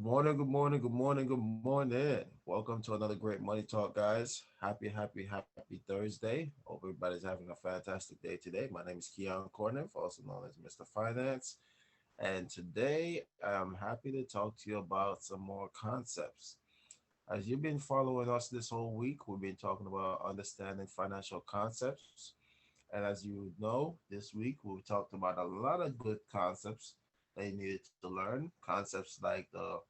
morning, good morning, good morning, good morning. Welcome to another great Money Talk, guys. Happy Thursday. Hope everybody's having a fantastic day today. My name is Keon Corniff, also known as Mr. Finance. And today I'm happy to talk to you about some more concepts. As you've been following us this whole week, we've been talking about understanding financial concepts. And as you know, this week we've talked about a lot of good concepts that you needed to learn. Concepts like the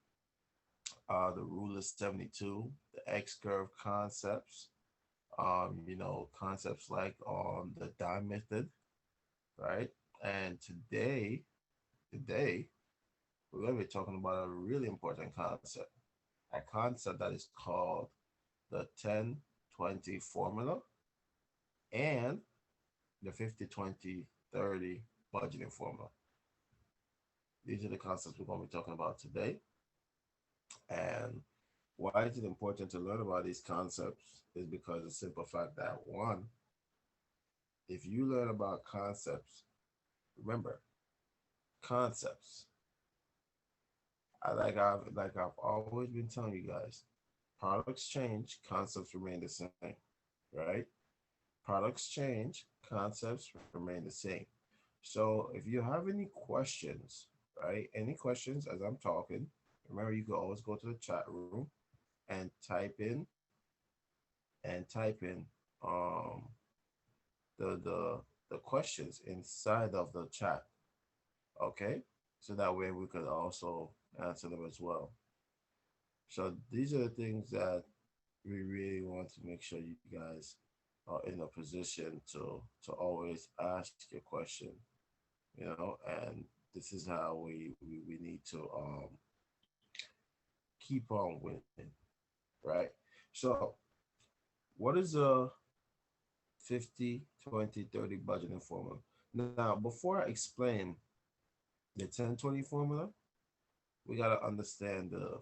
rule of 72, the X curve concepts, concepts like the dime method, right? And today, we're going to be talking about a really important concept, a concept that is called the 10-20 formula and the 50-20-30 budgeting formula. These are the concepts we're going to be talking about today. And why is it important to learn about these concepts is because the simple fact that one, if you learn about concepts, remember concepts. I've always been telling you guys, products change, concepts remain the same, right? Products change, concepts remain the same. So if you have any questions, right? Any questions as I'm talking, remember you can always go to the chat room and type in um the questions inside of the chat. Okay, so that way we could also answer them as well. So these are the things that we really want to make sure you guys are in a position to always ask your question, and this is how we need to keep on winning, right? So what is a 50-20-30 budgeting formula? Now, before I explain the 10-20 formula, we got to understand the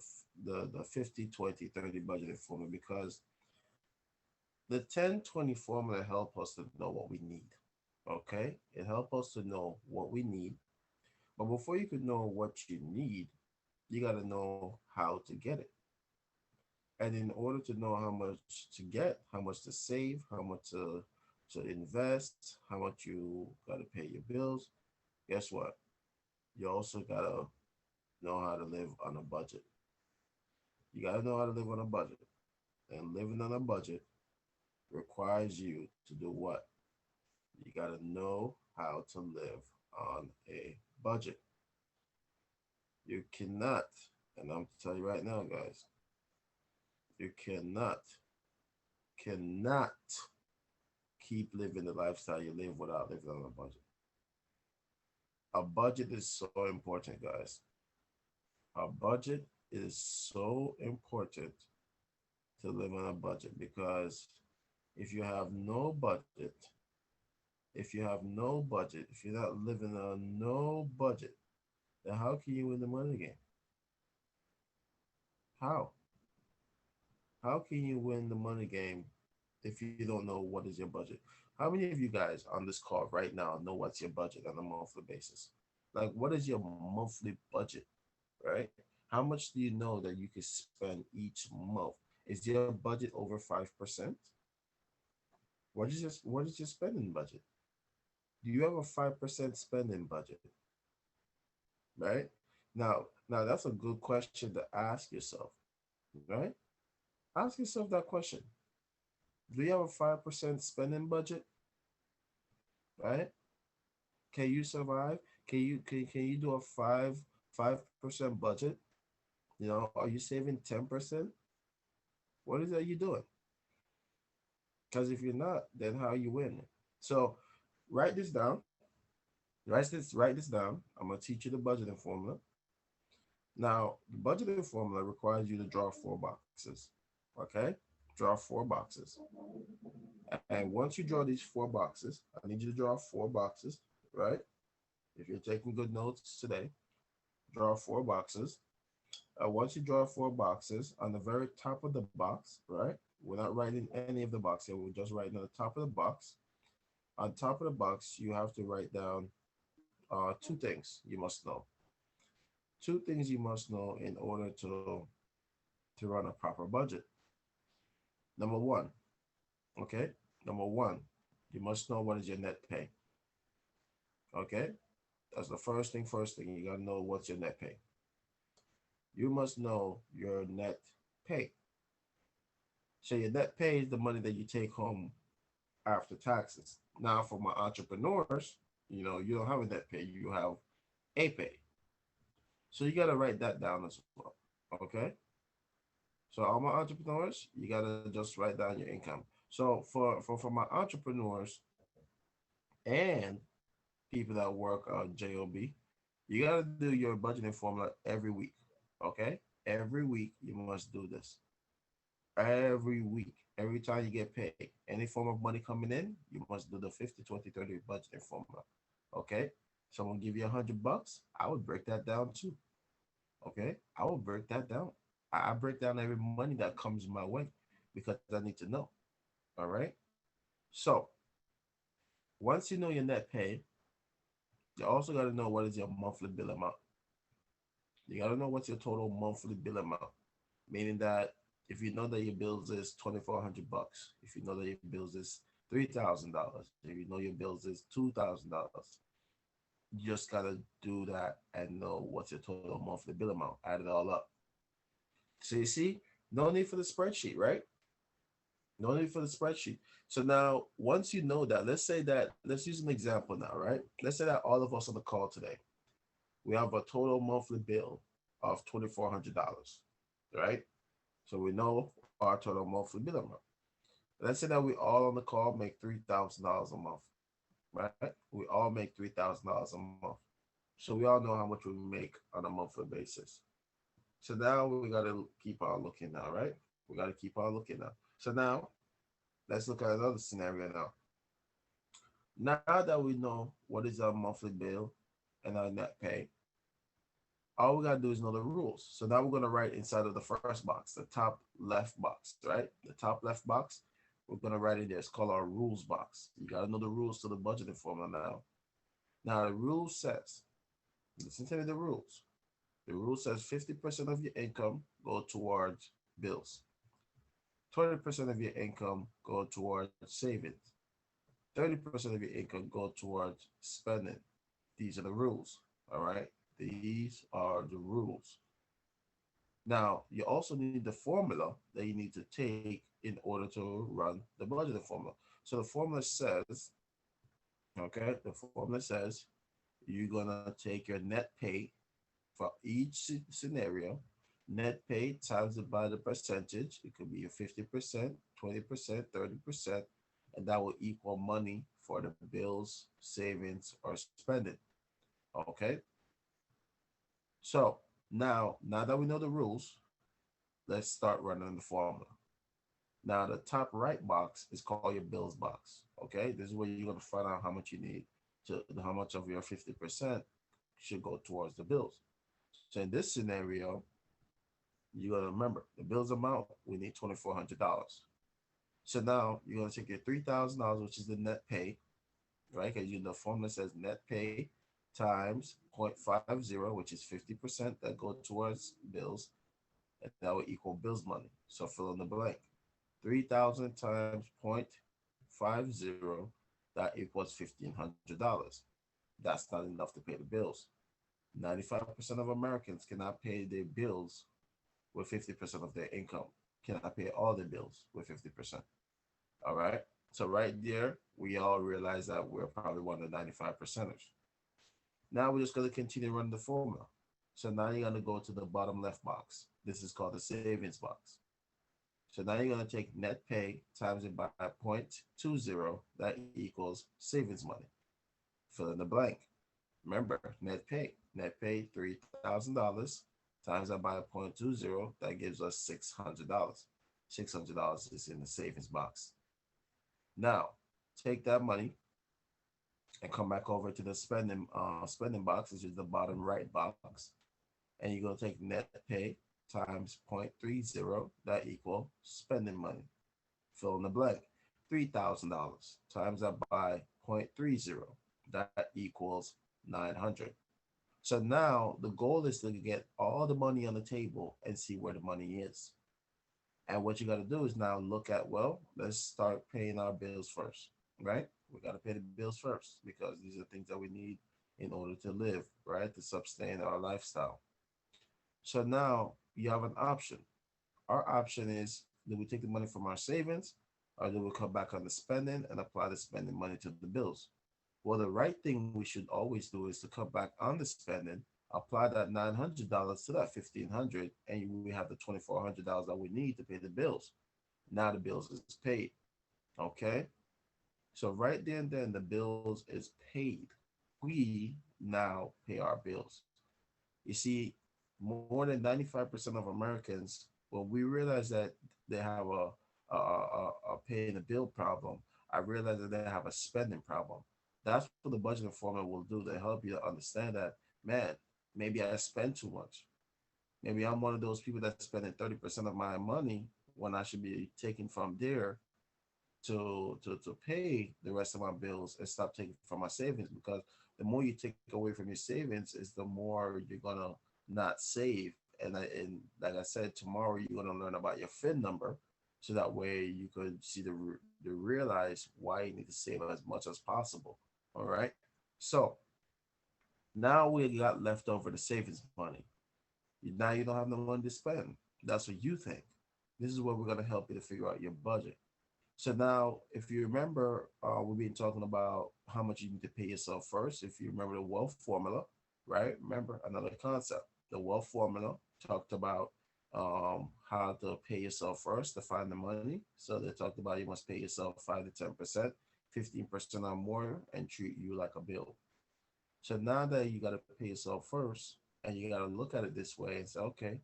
50-20-30 budgeting formula because the 10-20 formula help us to know what we need. Okay? It help us to know what we need. But before you could know what you need, you got to know how to get it. And in order to know how much to get, how much to save, how much to invest, how much you got to pay your bills, guess what? You also got to know how to live on a budget. You got to know how to live on a budget. And living on a budget requires you to do what? You got to know how to live on a budget. You cannot, and I'm telling you right now, guys, you cannot keep living the lifestyle you live without living on a budget. A budget is so important, guys. A budget is so important to live on a budget because if you have no budget, if you're not living on no budget, then how can you win the money game? How? How can you win the money game if you don't know what is your budget? How many of you guys on this call right now know what's your budget on a monthly basis? Like, what is your monthly budget, right? How much do you know that you can spend each month? Is your budget over 5%? What is your spending budget? Do you have a 5% spending budget? Right? Now that's a good question to ask yourself, right? Ask yourself that question. Do you have a 5% spending budget? Right? Can you survive? Can you do a five percent budget? Are you saving 10%? What is that you doing? Because if you're not, then how you win? So write this down. Write this down. I'm gonna teach you the budgeting formula. Now, the budgeting formula requires you to draw four boxes. Okay? Draw four boxes. And once you draw these four boxes, I need you to draw four boxes, right? If you're taking good notes today, draw four boxes. Once you draw four boxes, on the very top of the box, right? We're not writing any of the box here. We're just writing on the top of the box. On top of the box, you have to write down two things you must know. Two things you must know in order to run a proper budget. Number one, okay? Number one, you must know what is your net pay. Okay? That's the first thing. First thing, you gotta know what's your net pay. You must know your net pay. So your net pay is the money that you take home after taxes. Now, for my entrepreneurs, you don't have a net pay, you have a pay. So you gotta write that down as well. Okay? So all my entrepreneurs, you gotta just write down your income. So for my entrepreneurs and people that work on job, you gotta do your budgeting formula every week. Okay, every week you must do this. Every week, every time you get paid, any form of money coming in, you must do the 50, 20, 30 budgeting formula. Okay, someone give you $100, I would break that down too. Okay, I will break that down. I break down every money that comes my way because I need to know. All right. So once you know your net pay, you also got to know what is your monthly bill amount. You got to know what's your total monthly bill amount, meaning that if you know that your bills is $2,400, if you know that your bills is $3,000, if you know your bills is $2,000, you just gotta do that and know what's your total monthly bill amount. Add it all up. So you see, no need for the spreadsheet, right? No need for the spreadsheet. So now, once you know that, let's say that, let's use an example now, right? Let's say that all of us on the call today, we have a total monthly bill of $2,400, right? So we know our total monthly bill amount. Let's say that we all on the call make $3,000 a month, right? We all make $3,000 a month. So we all know how much we make on a monthly basis. So now we gotta keep on looking now, right? We gotta keep on looking now. So now let's look at another scenario now. Now that we know what is our monthly bill and our net pay, all we gotta do is know the rules. So now we're gonna write inside of the first box, the top left box, right? The top left box, we're gonna write in there. It's called our rules box. You gotta know the rules to the budgeting formula now. Now the rule says, listen to the rules. The rule says 50% of your income go towards bills. 20% of your income go towards savings. 30% of your income go towards spending. These are the rules. All right. These are the rules. Now, you also need the formula that you need to take in order to run the budgeting formula. So the formula says, okay, the formula says you're gonna take your net pay for each scenario. Net pay times it by the percentage. It could be a 50%, 20%, 30%, and that will equal money for the bills, savings, or spending. Okay. So now that we know the rules, let's start running the formula. Now the top right box is called your bills box. Okay, this is where you're gonna find out how much you need to how much of your 50% should go towards the bills. So in this scenario, you gotta remember the bills amount, we need $2,400. So now you're gonna take your $3,000, which is the net pay, right? Because the formula says net pay times 0.50, which is 50% that go towards bills, and that will equal bills money. So fill in the blank. 3,000 times 0.50, that equals $1,500. That's not enough to pay the bills. 95% of Americans cannot pay their bills with 50% of their income, cannot pay all their bills with 50%. All right. So right there, we all realize that we're probably one of the 95 percenters. Now we're just going to continue running the formula. So now you're going to go to the bottom left box. This is called the savings box. So now you're going to take net pay times it by 0.20. That equals savings money. Fill in the blank. Remember, net pay. Net pay $3,000 times that by 0.20. That gives us $600. $600 is in the savings box. Now, take that money and come back over to the spending box, which is the bottom right box, and you're gonna take net pay times 0.30. That equal spending money. Fill in the blank. $3,000 times that by 0.30. That equals 900. So now the goal is to get all the money on the table and see where the money is. And what you got to do is now look at, well, let's start paying our bills first, right? We got to pay the bills first because these are things that we need in order to live, right? To sustain our lifestyle. So now you have an option. Our option is, do we take the money from our savings, or do we cut back on the spending and apply the spending money to the bills? Well, the right thing we should always do is to cut back on the spending, apply that $900 to that 1,500, and we have the $2,400 that we need to pay the bills. Now the bills is paid. Okay. So right there and then the bills is paid. We now pay our bills. You see, more than 95% of Americans, when we realize that they have a paying a bill problem, I realize that they have a spending problem. That's what the budgeting formula will do to help you to understand that, man, maybe I spend too much. Maybe I'm one of those people that's spending 30% of my money when I should be taking from there to pay the rest of my bills and stop taking from my savings, because the more you take away from your savings is the more you're gonna not save. And like I said, tomorrow you're gonna learn about your fin number, so that way you could see the realize why you need to save as much as possible. All right. So now we got left over the savings money. Now you don't have no money to spend. That's what you think. This is where we're gonna help you to figure out your budget. So now, if you remember, we've been talking about how much you need to pay yourself first. If you remember the wealth formula, right? Remember another concept. The wealth formula talked about how to pay yourself first to find the money. So they talked about you must pay yourself 5 to 10%, 15% or more, and treat you like a bill. So now that you got to pay yourself first, and you got to look at it this way and say, okay,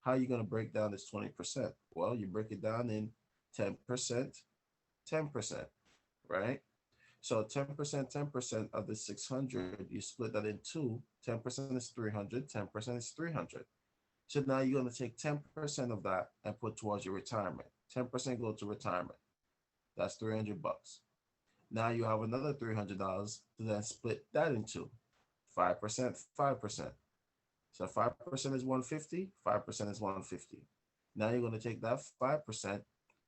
how are you going to break down this 20%? Well, you break it down in 10%, 10%, right? So 10%, 10% of the 600, you split that in two. 10% is 300, 10% is 300. So now you're going to take 10% of that and put towards your retirement. 10% go to retirement. That's 300 bucks. Now you have another $300 to then split that into 5%, 5%. So 5% is 150, 5% is 150. Now you're going to take that 5%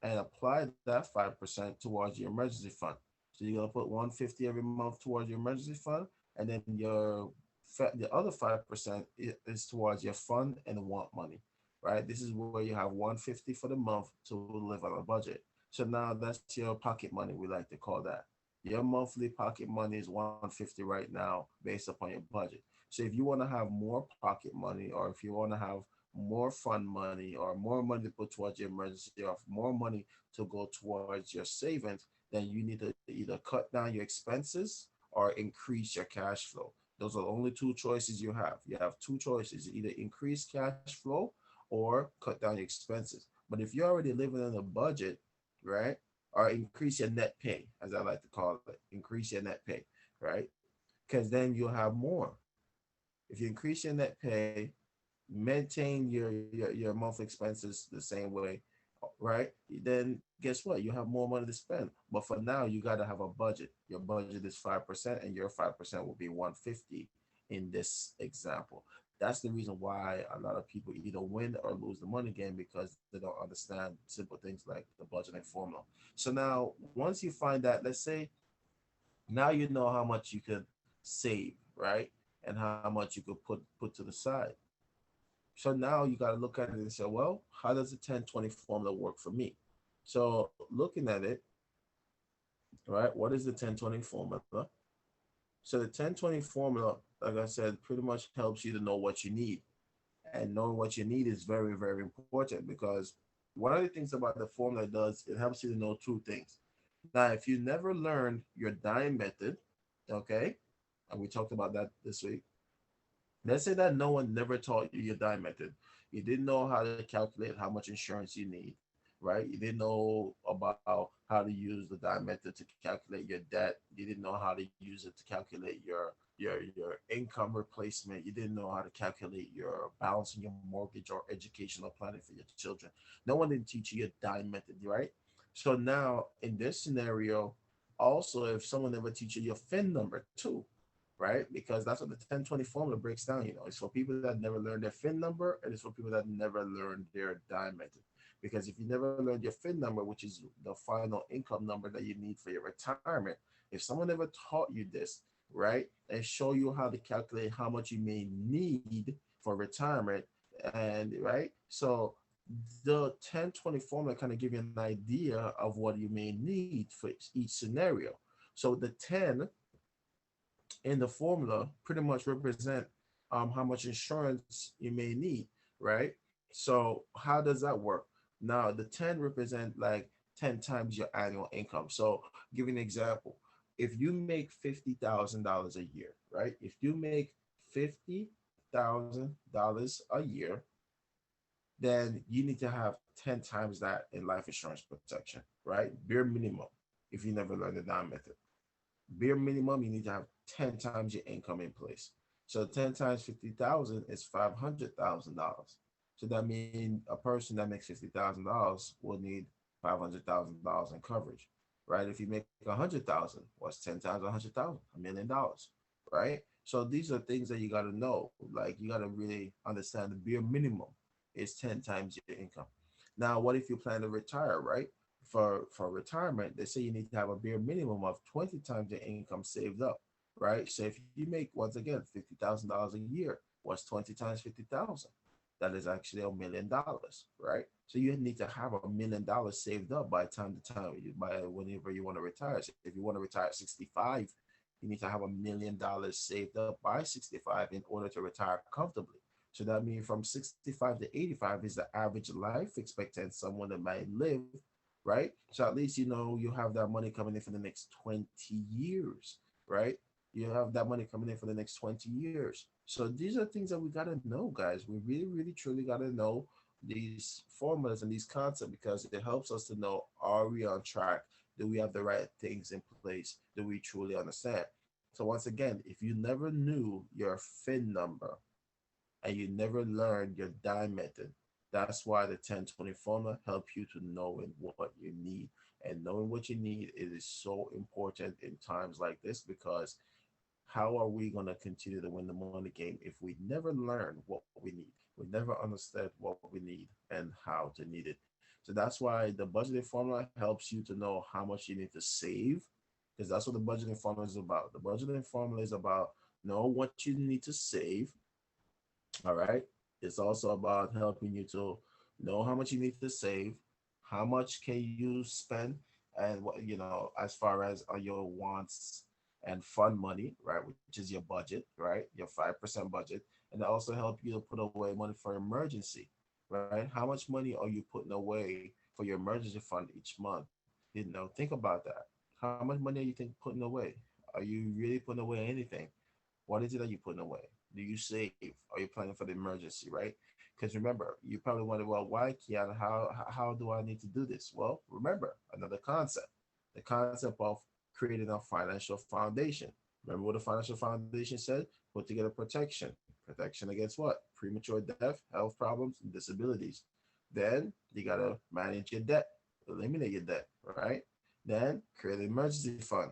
and apply that 5% towards your emergency fund. So you're going to put 150 every month towards your emergency fund, and then the other 5% is towards your fund and want money, right? This is where you have 150 for the month to live on a budget. So now that's your pocket money, we like to call that. Your monthly pocket money is 150 right now based upon your budget. So if you want to have more pocket money, or if you want to have more fund money, or more money to put towards your emergency, or more money to go towards your savings, then you need to either cut down your expenses or increase your cash flow. Those are the only two choices you have. You have two choices: either increase cash flow or cut down your expenses. But if you're already living on a budget, right, or increase your net pay, as I like to call it, increase your net pay, right? Because then you'll have more. If you increase your net pay, maintain your monthly expenses the same way, right? Then guess what? You have more money to spend. But for now, you got to have a budget. Your budget is 5%, and your 5% will be 150 in this example. That's the reason why a lot of people either win or lose the money game, because they don't understand simple things like the budgeting formula. So now, once you find that, let's say now you know how much you could save, right? And how much you could put to the side. So now you got to look at it and say, well, how does the 10-20 formula work for me? So looking at it, right, what is the 10-20 formula? So the 10-20 formula, like I said, pretty much helps you to know what you need. And knowing what you need is very, very important, because one of the things about the formula does, it helps you to know two things. Now, if you never learned your dime method, okay, and we talked about that this week. Let's say that no one never taught you your dime method. You didn't know how to calculate how much insurance you need, right? You didn't know about how to use the dime method to calculate your debt. You didn't know how to use it to calculate your income replacement. You didn't know how to calculate your balance in your mortgage or educational planning for your children. No one didn't teach you your dime method, right? So now in this scenario, also if someone never teaches you your fin number too, right? Because that's what the 1020 formula breaks down. It's for people that never learned their fin number, and it's for people that never learned their dime method. Because if you never learned your fin number, which is the final income number that you need for your retirement, if someone ever taught you this, right, and show you how to calculate how much you may need for retirement, and right, so the 1020 formula kind of give you an idea of what you may need for each scenario. So the 10 in the formula pretty much represent how much insurance you may need, right? So how does that work? Now the 10 represent like 10 times your annual income. So give you an example. If you make $50,000 a year, right? If you make $50,000 a year, then you need to have 10 times that in life insurance protection, right? Bare minimum, if you never learned the dime method. Bare minimum, you need to have 10 times your income in place. So 10 times 50,000 is $500,000. So that means a person that makes $50,000 will need $500,000 in coverage, right? If you make 100,000, what's 10 times 100,000? $1 million, right? So these are things that you got to know. Like you got to really understand the bare minimum is 10 times your income. Now, what if you plan to retire, right? For retirement, they say you need to have a bare minimum of 20 times your income saved up, right? So if you make, once again, $50,000 a year, what's 20 times 50,000? That is actually $1 million, right? So you need to have $1 million saved up by time by whenever you want to retire. So if you want to retire at 65, you need to have $1 million saved up by 65 in order to retire comfortably. So that means from 65 to 85 is the average life expectancy someone that might live, right? So at least you have that money coming in for the next 20 years, right? You have that money coming in for the next 20 years. So these are things that we gotta know, guys. We really, really, truly gotta know these formulas and these concepts because it helps us to know, are we on track? Do we have the right things in place? Do we truly understand? So once again, if you never knew your fin number, and you never learned your dime method. That's why the 1020 formula helps you to knowing what you need. And knowing what you need, it is so important in times like this because how are we going to continue to win the money game if we never learn what we need? We never understand what we need and how to need it. So that's why the budgeting formula helps you to know how much you need to save because that's what the budgeting formula is about. The budgeting formula is about know what you need to save. All right. It's also about helping you to know how much you need to save, how much can you spend, and what as far as your wants and fund money, right, which is your budget, right, your 5% budget, and it also help you to put away money for emergency, right? How much money are you putting away for your emergency fund each month? Think about that. How much money are you think putting away? Are you really putting away anything? What is it that you're putting away? Do you save? Are you planning for the emergency, right? Because remember, you probably wonder, well, why, Kiana? How do I need to do this? Well, remember another concept, the concept of creating a financial foundation. Remember what the financial foundation said? Put together protection. Protection against what? Premature death, health problems, and disabilities. Then you gotta manage your debt, eliminate your debt, right? Then create an emergency fund,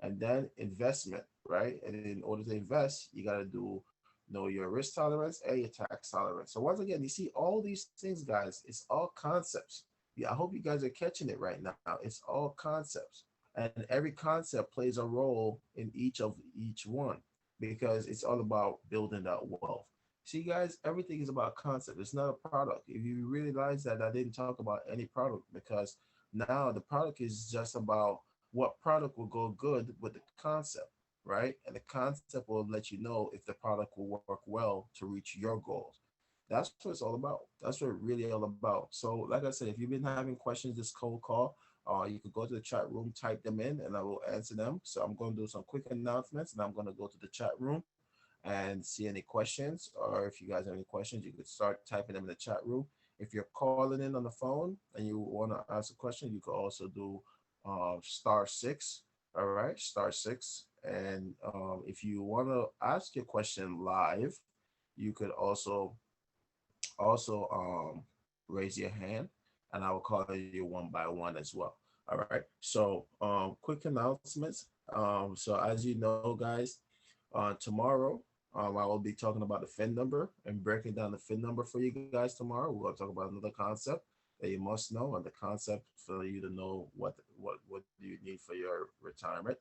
and then investment, right? And in order to invest, you got to know your risk tolerance and your tax tolerance. So once again, you see all these things, guys. It's all concepts. Yeah, I hope you guys are catching it right now. It's all concepts, and every concept plays a role in each one because it's all about building that wealth. See, guys, everything is about concept. It's not a product. If you realize that I didn't talk about any product because now the product is just about what product will go good with the concept, right? And the concept will let you know if the product will work well to reach your goals. That's what it's all about. That's what it really all about. So, like I said, if you've been having questions this cold call, you could go to the chat room, type them in, and I will answer them. So I'm going to do some quick announcements, and I'm going to go to the chat room and see any questions. Or if you guys have any questions, you could start typing them in the chat room. If you're calling in on the phone and you want to ask a question, you could also do *6. All right, *6. And if you want to ask your question live, you could also raise your hand, and I will call you one by one as well. All right. So, quick announcements. So as you know, guys, tomorrow, I will be talking about the FIN number and breaking down the FIN number for you guys tomorrow. We're going to talk about another concept that you must know, and the concept for you to know what do you need for your retirement.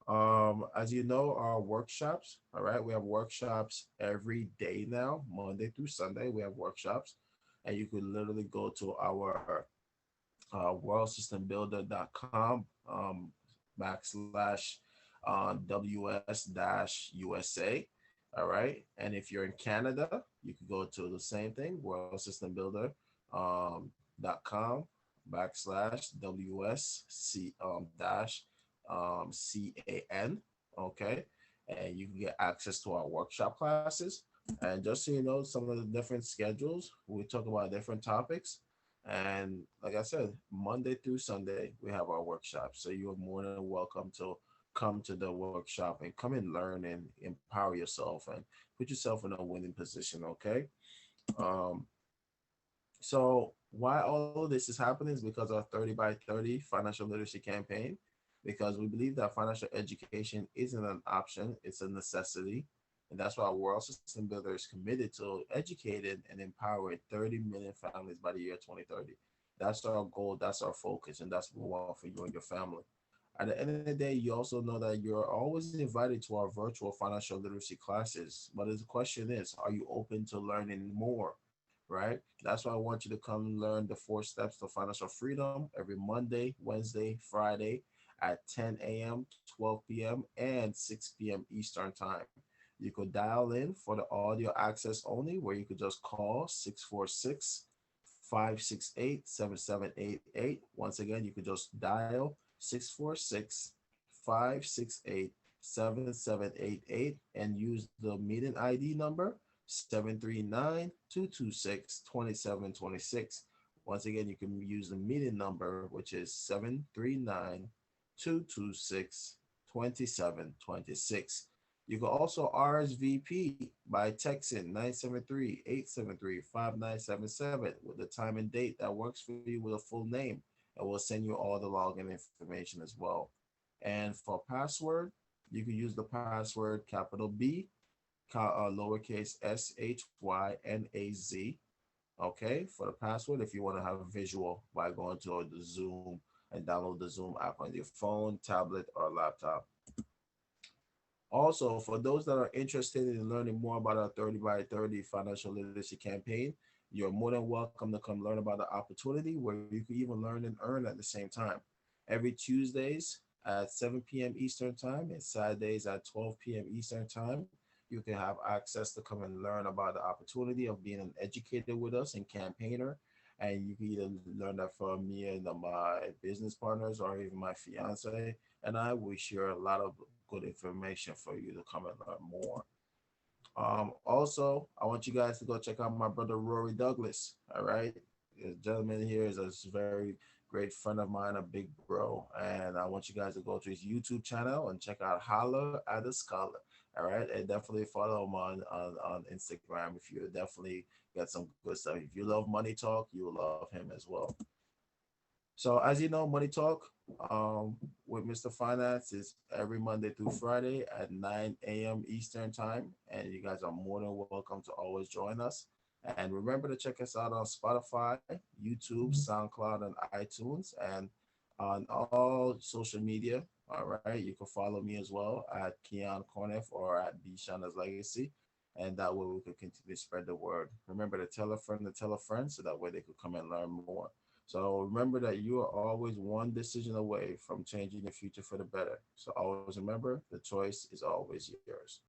As you know, our workshops, all right, we have workshops every day now, Monday through Sunday. We have workshops, and you could literally go to our worldsystembuilder.com backslash WS dash USA. All right. And if you're in Canada, you can go to the same thing, worldsystembuilder.com backslash WSC dash CAN. Okay. And you can get access to our workshop classes. And just so you know, some of the different schedules, we talk about different topics. And like I said, Monday through Sunday, we have our workshops. So you are more than welcome to come to the workshop and come and learn and empower yourself and put yourself in a winning position. Okay. Um, so why all of this is happening is because of 30 by 30 financial literacy campaign, because we believe that financial education isn't an option, it's a necessity. And that's why World System Builder is committed to educating and empowering 30 million families by the year 2030. That's our goal, that's our focus, and that's what we want for you and your family. At the end of the day, you also know that you're always invited to our virtual financial literacy classes. But the question is, are you open to learning more? Right? That's why I want you to come learn the 4 steps to financial freedom every Monday, Wednesday, Friday at 10 a.m., 12 p.m., and 6 p.m. Eastern Time. You could dial in for the audio access only, where you could just call 646 568 7788. Once again, you could just dial 646 568 7788 and use the meeting ID number 739-226-2726. Once again, you can use the meeting number, which is 739-226-2726. You can also RSVP by texting 973-873-5977 with the time and date that works for you with a full name, and we'll send you all the login information as well. And for password, you can use the password capital B, lowercase SHYNAZ. Okay, for the password, if you want to have a visual by going to the Zoom and download the Zoom app on your phone, tablet, or laptop. Also, for those that are interested in learning more about our 30 by 30 financial literacy campaign, you're more than welcome to come learn about the opportunity where you can even learn and earn at the same time. Every Tuesdays at 7 p.m. Eastern Time and Saturdays at 12 p.m. Eastern Time, you can have access to come and learn about the opportunity of being an educator with us and campaigner. And you can either learn that from me and my business partners or even my fiance and I. We share a lot of good information for you to come and learn more. Also, I want you guys to go check out my brother Rory Douglas. All right, the gentleman here is a very great friend of mine, a big bro, and I want you guys to go to his YouTube channel and check out Holler at the Scholar. All right, and definitely follow him on Instagram if you definitely get some good stuff. If you love money talk, you will love him as well. So as you know, Money Talk with Mr. Finance is every Monday through Friday at 9 a.m. Eastern Time. And you guys are more than welcome to always join us. And remember to check us out on Spotify, YouTube, SoundCloud, and iTunes, and on all social media. All right. You can follow me as well at Keon Cornef or at BShynaz Legacy. And that way we could continue to spread the word. Remember to tell a friend so that way they could come and learn more. So remember that you are always one decision away from changing the future for the better. So always remember the choice is always yours.